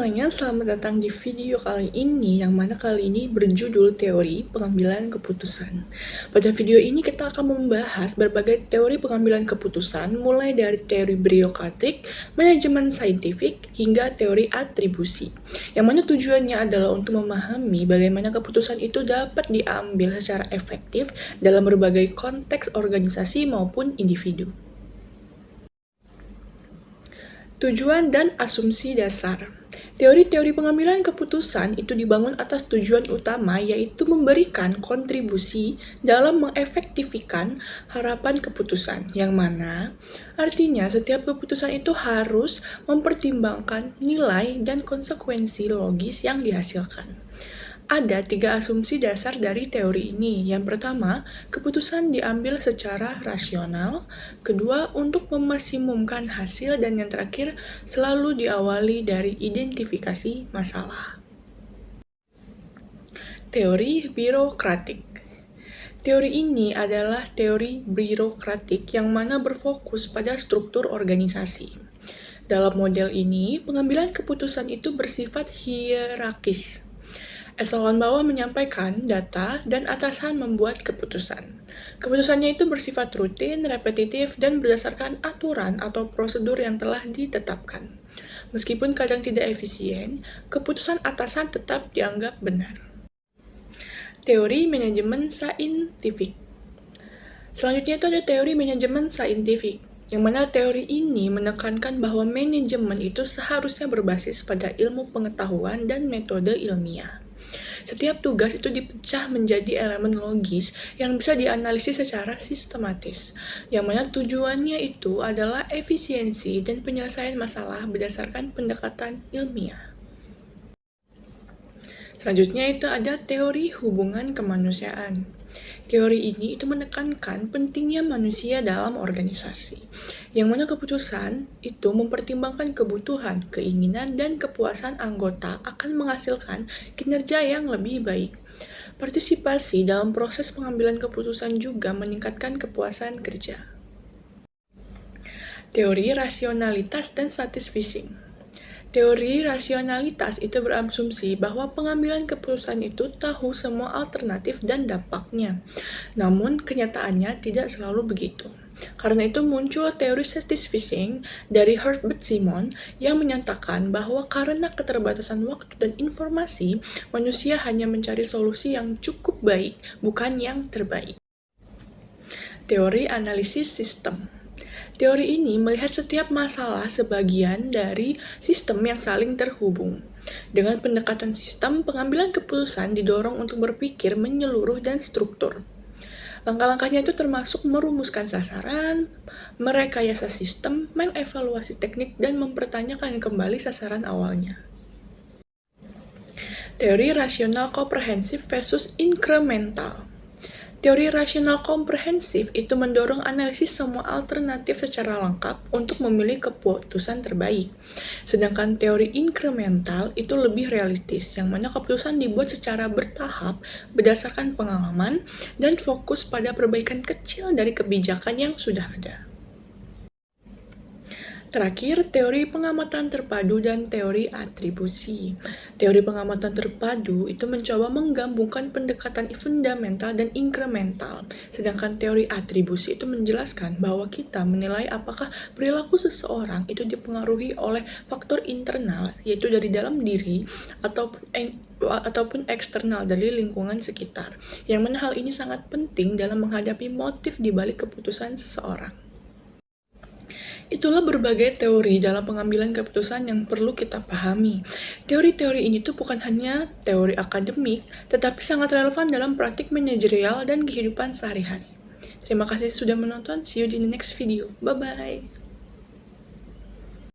semuanya, selamat datang di video kali ini, yang mana kali ini berjudul teori pengambilan keputusan. Pada video ini kita akan membahas berbagai teori pengambilan keputusan, mulai dari teori birokratik, manajemen saintifik, hingga teori atribusi. Yang mana tujuannya adalah untuk memahami bagaimana keputusan itu dapat diambil secara efektif dalam berbagai konteks organisasi maupun individu. Tujuan dan asumsi dasar. Teori-teori pengambilan keputusan itu dibangun atas tujuan utama, yaitu memberikan kontribusi dalam mengefektifkan harapan keputusan, yang mana artinya setiap keputusan itu harus mempertimbangkan nilai dan konsekuensi logis yang dihasilkan. Ada 3 asumsi dasar dari teori ini. Yang pertama, keputusan diambil secara rasional. Kedua, untuk memaksimumkan hasil. Dan yang terakhir, selalu diawali dari identifikasi masalah. Teori birokratik. Teori ini adalah teori birokratik yang mana berfokus pada struktur organisasi. Dalam model ini, pengambilan keputusan itu bersifat hierarkis. Eselon bawah menyampaikan data dan atasan membuat keputusan. Keputusannya itu bersifat rutin, repetitif, dan berdasarkan aturan atau prosedur yang telah ditetapkan. Meskipun kadang tidak efisien, keputusan atasan tetap dianggap benar. Teori manajemen saintifik. Selanjutnya itu ada teori manajemen saintifik, yang mana teori ini menekankan bahwa manajemen itu seharusnya berbasis pada ilmu pengetahuan dan metode ilmiah. Setiap tugas itu dipecah menjadi elemen logis yang bisa dianalisis secara sistematis, yang mana tujuannya itu adalah efisiensi dan penyelesaian masalah berdasarkan pendekatan ilmiah. Selanjutnya itu ada teori hubungan kemanusiaan. Teori ini itu menekankan pentingnya manusia dalam organisasi, yang mana keputusan itu mempertimbangkan kebutuhan, keinginan, dan kepuasan anggota akan menghasilkan kinerja yang lebih baik. Partisipasi dalam proses pengambilan keputusan juga meningkatkan kepuasan kerja. Teori rasionalitas dan status fishing. Teori rasionalitas itu berasumsi bahwa pengambilan keputusan itu tahu semua alternatif dan dampaknya. Namun, kenyataannya tidak selalu begitu. Karena itu muncul teori satisficing dari Herbert Simon yang menyatakan bahwa karena keterbatasan waktu dan informasi, manusia hanya mencari solusi yang cukup baik, bukan yang terbaik. Teori analisis sistem. Teori ini melihat setiap masalah sebagian dari sistem yang saling terhubung. Dengan pendekatan sistem, pengambilan keputusan didorong untuk berpikir menyeluruh dan struktur. Langkah-langkahnya itu termasuk merumuskan sasaran, merekayasa sistem, mengevaluasi teknik, dan mempertanyakan kembali sasaran awalnya. Teori rasional komprehensif versus inkremental. Teori rasional komprehensif itu mendorong analisis semua alternatif secara lengkap untuk memilih keputusan terbaik. Sedangkan teori inkremental itu lebih realistis, yang mana keputusan dibuat secara bertahap berdasarkan pengalaman dan fokus pada perbaikan kecil dari kebijakan yang sudah ada. Terakhir, teori pengamatan terpadu dan teori atribusi. Teori pengamatan terpadu itu mencoba menggabungkan pendekatan fundamental dan inkremental, sedangkan teori atribusi itu menjelaskan bahwa kita menilai apakah perilaku seseorang itu dipengaruhi oleh faktor internal, yaitu dari dalam diri, ataupun eksternal dari lingkungan sekitar, yang mana hal ini sangat penting dalam menghadapi motif di balik keputusan seseorang. Itulah berbagai teori dalam pengambilan keputusan yang perlu kita pahami. Teori-teori ini tuh bukan hanya teori akademik, tetapi sangat relevan dalam praktik manajerial dan kehidupan sehari-hari. Terima kasih sudah menonton, see you di the next video. Bye-bye!